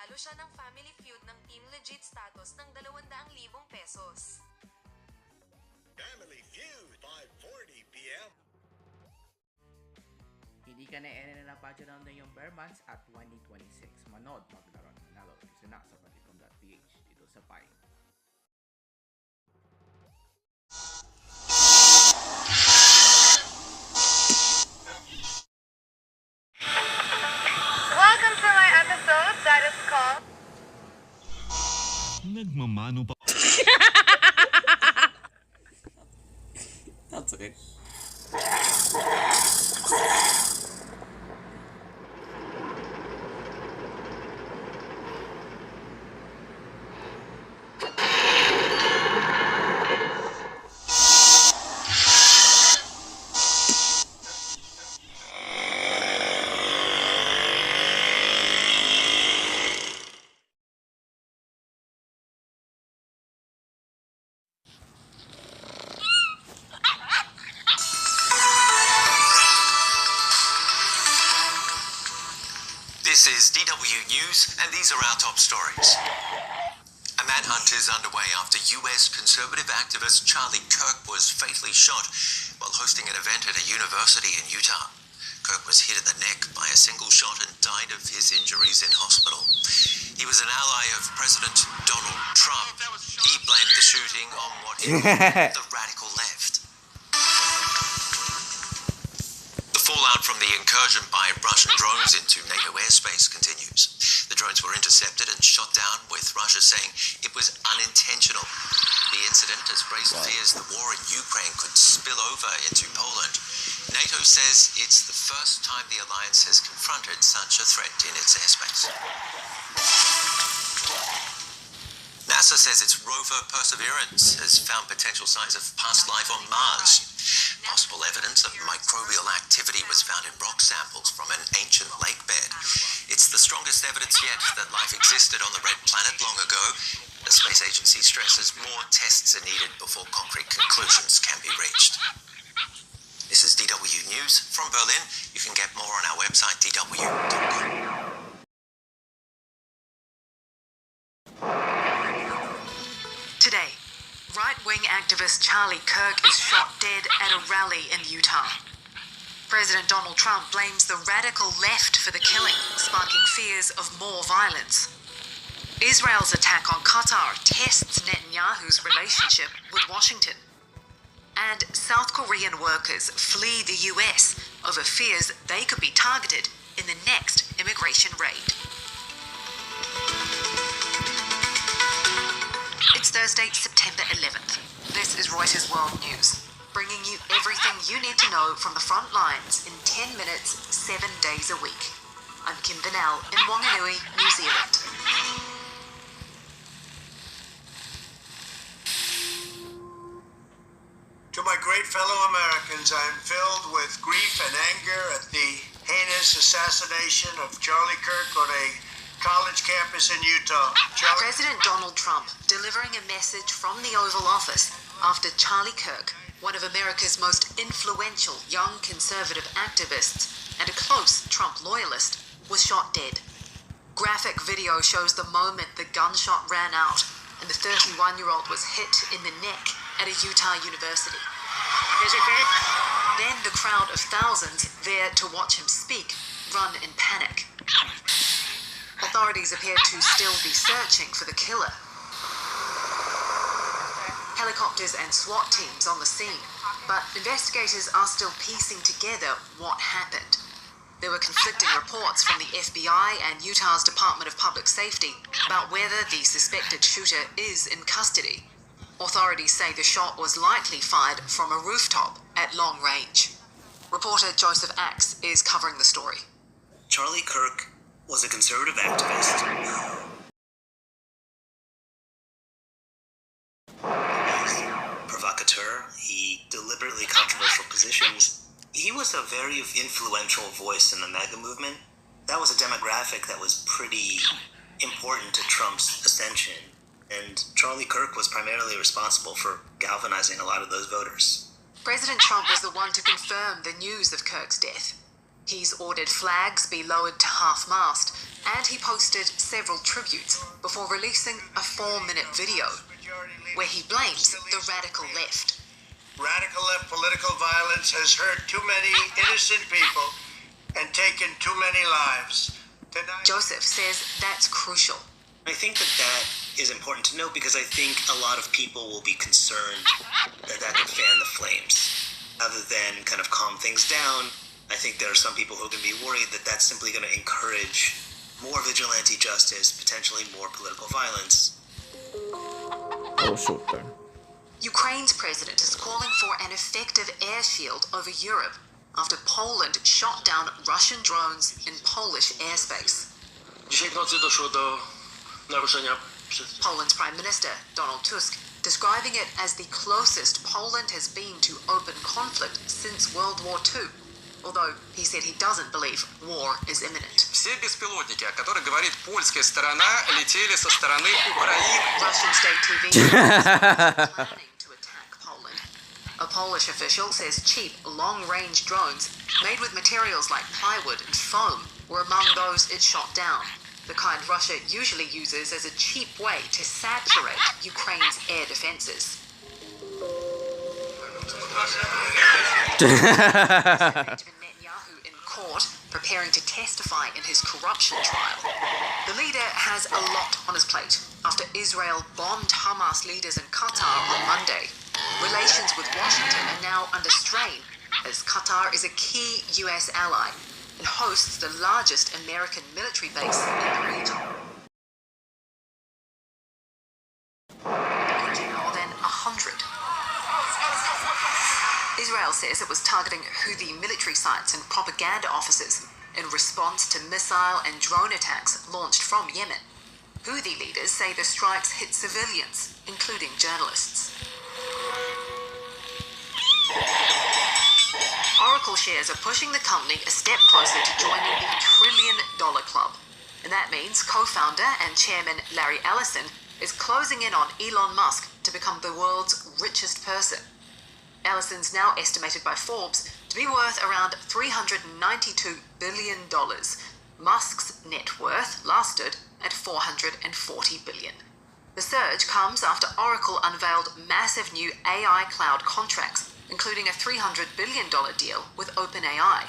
Nanalo siya ng Family Feud ng Team Legit status ng 200,000 pesos. Family Feud, 5:40 p.m. Hindi ka na ng Pageant ng iyong bare months at 2026. Manood, maglaro, nanalo. Kasi na sa Paticom.ph dito sa Pi. Welcome to my episode that is called Nagmamano pa. That's okay. This is DW News, and these are our top stories. A manhunt is underway after U.S. conservative activist Charlie Kirk was fatally shot while hosting an event at a university in Utah. Kirk was hit in the neck by a single shot and died of his injuries in hospital. He was an ally of President Donald Trump. He blamed the shooting on what he called the radical left. The fallout from the incursion by Russian drones into NATO airspace continues. The drones were intercepted and shot down, with Russia saying it was unintentional. The incident has raised fears the war in Ukraine could spill over into Poland. NATO says it's the first time the alliance has confronted such a threat in its airspace. NASA says its rover Perseverance has found potential signs of past life on Mars. Possible evidence of microbial activity was found in rock samples from an ancient lake bed. It's the strongest evidence yet that life existed on the red planet long ago. The space agency stresses more tests are needed before concrete conclusions can be reached. This is DW News from Berlin. You can get more on our website, dw.com. Today, right-wing activist Charlie Kirk is shot dead at a rally in Utah. President Donald Trump blames the radical left for the killing, sparking fears of more violence. Israel's attack on Qatar tests Netanyahu's relationship with Washington. And South Korean workers flee the US over fears they could be targeted in the next immigration raid. It's Thursday, September 11th. This is Reuters World News, bringing you everything you need to know from the front lines in 10 minutes, 7 days a week. I'm Kim Vanell in Wanganui, New Zealand. To my great fellow Americans, I am filled with grief and anger at the heinous assassination of Charlie Kirk on a college campus in Utah. President Donald Trump delivering a message from the Oval Office after Charlie Kirk, one of America's most influential young conservative activists and a close Trump loyalist, was shot dead. Graphic video shows the moment the gunshot ran out and the 31-year-old was hit in the neck at a Utah university. Then the crowd of thousands there to watch him speak run in panic. Authorities appear to still be searching for the killer. Helicopters and SWAT teams on the scene, but investigators are still piecing together what happened. There were conflicting reports from the FBI and Utah's Department of Public Safety about whether the suspected shooter is in custody. Authorities say the shot was likely fired from a rooftop at long range. Reporter Joseph Axe is covering the story. Charlie Kirk was a conservative activist. Provocateur, he deliberately controversial positions. He was a very influential voice in the MAGA movement. That was a demographic that was pretty important to Trump's ascension. And Charlie Kirk was primarily responsible for galvanizing a lot of those voters. President Trump was the one to confirm the news of Kirk's death. He's ordered flags be lowered to half-mast, And he posted several tributes before releasing a 4-minute video where he blames the radical left. Radical left political violence has hurt too many innocent people and taken too many lives. Tonight, Joseph says that's crucial. I think that is important to note because I think a lot of people will be concerned that could fan the flames. Other than kind of calm things down, I think there are some people who are going to be worried that that's simply going to encourage more vigilante justice, potentially more political violence. Oh, super. Ukraine's president is calling for an effective air shield over Europe after Poland shot down Russian drones in Polish airspace. Dzisiaj w nocy doszło do naruszenia Poland's Prime Minister, Donald Tusk, describing it as the closest Poland has been to open conflict since World War II, although he said he doesn't believe war is imminent. Все беспилотники, о которых говорит польская сторона, летели со стороны Украины. Russian state TV is planning to attack Poland. A Polish official says cheap, long-range drones made with materials like plywood and foam were among those it shot down, the kind Russia usually uses as a cheap way to saturate Ukraine's air defenses. Benjamin Netanyahu in court, preparing to testify in his corruption trial. The leader has a lot on his plate after Israel bombed Hamas leaders in Qatar on Monday. Relations with Washington are now under strain as Qatar is a key US ally and hosts the largest American military base in the region. Including more than 100. Israel says it was targeting Houthi military sites and propaganda offices in response to missile and drone attacks launched from Yemen. Houthi leaders say the strikes hit civilians, including journalists. Oracle shares are pushing the company a step closer to joining the $1 trillion club. And that means co-founder and chairman Larry Ellison is closing in on Elon Musk to become the world's richest person. Ellison's now estimated by Forbes to be worth around $392 billion. Musk's net worth last stood at $440 billion. The surge comes after Oracle unveiled massive new AI cloud contracts, including a $300 billion deal with OpenAI.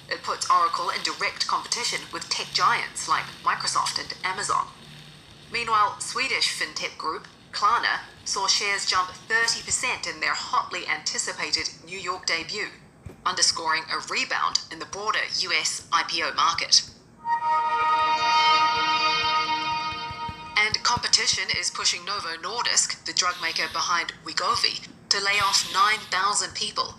It puts Oracle in direct competition with tech giants like Microsoft and Amazon. Meanwhile, Swedish fintech group Klarna saw shares jump 30% in their hotly anticipated New York debut, underscoring a rebound in the broader US IPO market. And competition is pushing Novo Nordisk, the drug maker behind Wegovy, to lay off 9,000 people.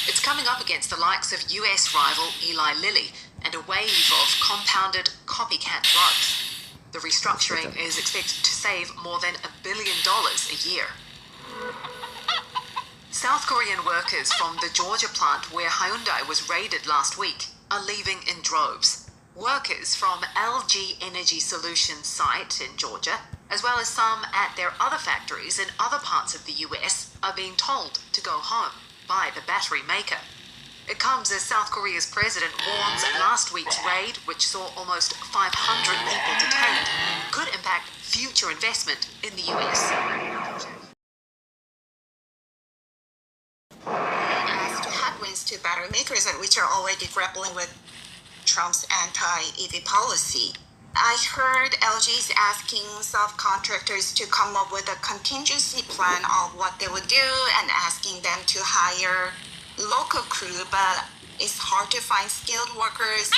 It's coming up against the likes of US rival Eli Lilly and a wave of compounded copycat drugs. The restructuring is expected to save more than $1 billion a year. South Korean workers from the Georgia plant where Hyundai was raided last week are leaving in droves. Workers from LG Energy Solutions site in Georgia, as well as some at their other factories in other parts of the US, are being told to go home by the battery maker. It comes as South Korea's president warns last week's raid, which saw almost 500 people detained, could impact future investment in the US. As to headwinds to battery makers, which are already grappling with Trump's anti-EV policy, I heard LG is asking subcontractors to come up with a contingency plan of what they would do and asking them to hire local crew, but it's hard to find skilled workers.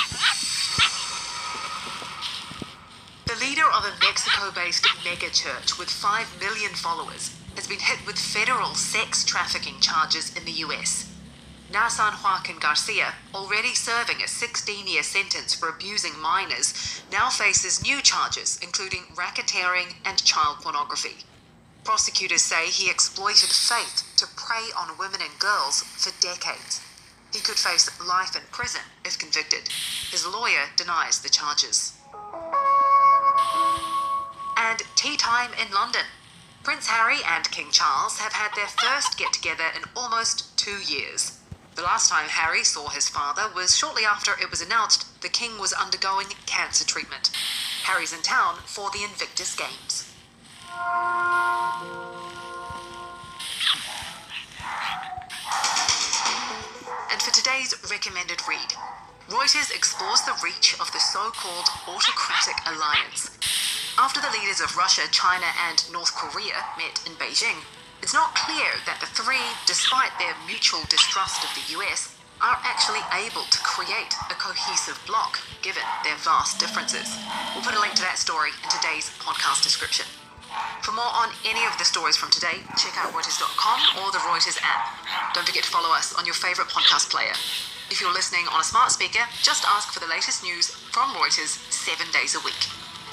The leader of a Mexico-based mega church with 5 million followers has been hit with federal sex trafficking charges in the US. Nasan Joaquin Garcia, already serving a 16-year sentence for abusing minors, now faces new charges, including racketeering and child pornography. Prosecutors say he exploited faith to prey on women and girls for decades. He could face life in prison if convicted. His lawyer denies the charges. And tea time in London. Prince Harry and King Charles have had their first get-together in almost 2 years. The last time Harry saw his father was shortly after it was announced the king was undergoing cancer treatment. Harry's in town for the Invictus Games. And for today's recommended read, Reuters explores the reach of the so-called autocratic alliance. After the leaders of Russia, China, and North Korea met in Beijing, it's not clear that the three, despite their mutual distrust of the US, are actually able to create a cohesive bloc, given their vast differences. We'll put a link to that story in today's podcast description. For more on any of the stories from today, check out Reuters.com or the Reuters app. Don't forget to follow us on your favorite podcast player. If you're listening on a smart speaker, just ask for the latest news from Reuters 7 days a week.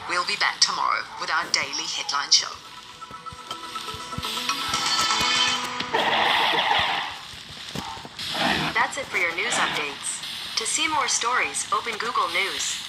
We'll be back tomorrow with our daily headline show. That's it for your news updates. To see more stories, open Google News.